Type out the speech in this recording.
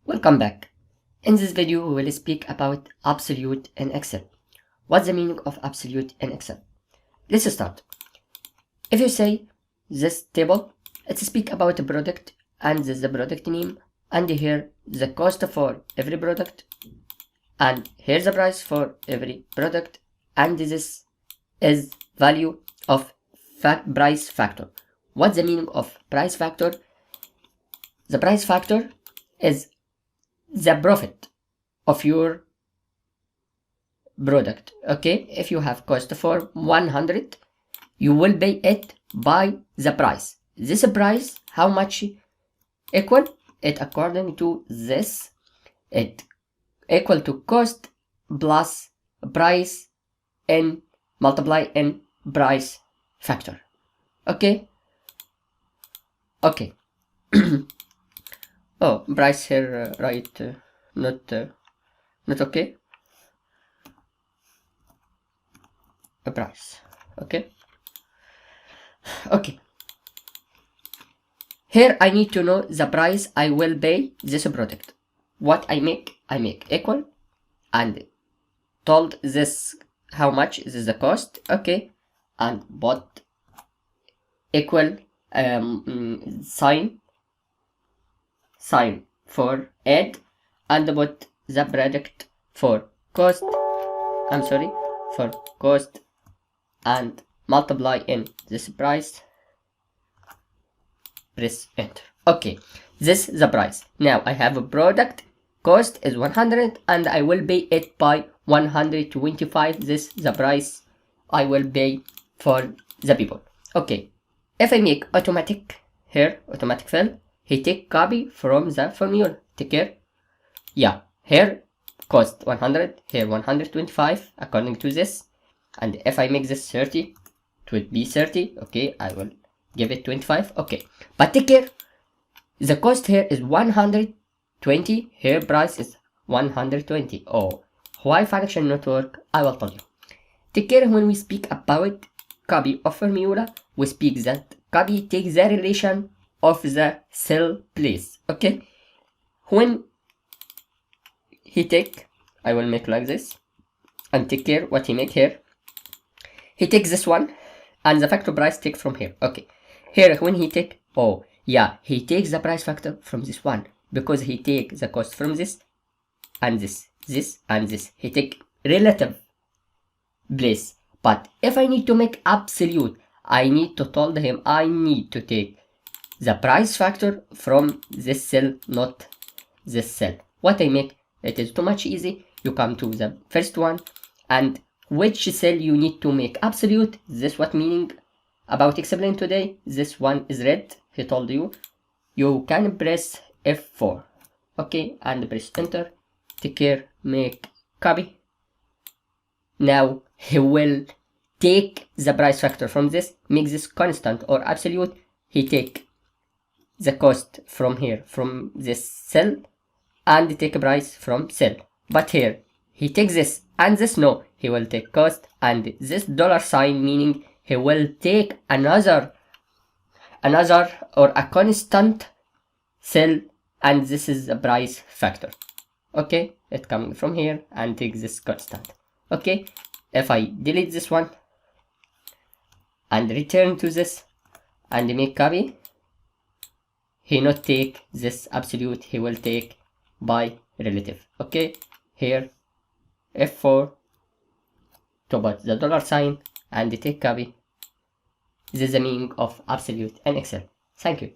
Welcome back. In this video we will speak about absolute in Excel. What's the meaning of absolute in Excel? Let's start. If you say this table, it speaks about a product and this is the product name, and here the cost for every product, and here's the price for every product, and this is value of price factor. What's the meaning of price factor? The price factor is the profit of your product. Okay, if you have cost for 100, you will pay it by the price. This price, how much equal? It according to this, it equal to cost plus price in multiply in price factor. Okay. Oh, price here, right? Not okay. A price. Okay. Here I need to know the price I will pay this product. What I make equal, and told this how much is the cost. Okay, and bought equal sign for add, and put the product for cost, for cost, and multiply in this price, press enter. Okay, this is the price. Now I have a product, cost is 100 and I will pay it by 125. This is the price I will pay for the people. Okay, if I make automatic here, automatic fill, he take copy from the formula. Take care. Yeah, here cost 100, here 125 according to this, and if I make this 30, it would be 30. Okay, I will give it 25. Okay, but take care, the cost here is 120, here price is 120. Oh, why function not work? I will tell you. Take care, when we speak about copy of formula, we speak that copy takes the relation of the cell place. Okay, when he take, I will make like this, and take care what he make here. He takes this one and the factor price take from here. Okay, here when he take, oh yeah, he takes the price factor from this one, because he take the cost from this and this and this. He take relative place. But if I need to make absolute, I need to tell him I need to take the price factor from this cell, not this cell. What I make, it is too much easy. You come to the first one, and which cell you need to make absolute. This what meaning about explain today. This one is red, he told you. You can press F4. Okay, and press enter. Take care, make copy. Now he will take the price factor from this, make this constant or absolute. He take the cost from here, from this cell, and take a price from cell. But here he takes this and this, no, he will take cost and this dollar sign, meaning he will take another or a constant cell, and this is the price factor. Okay, it coming from here and take this constant. Okay, if I delete this one and return to this and make copy, he not take this absolute, he will take by relative. Okay, here F4 to put the dollar sign and take copy. This is the meaning of absolute in Excel. Thank you.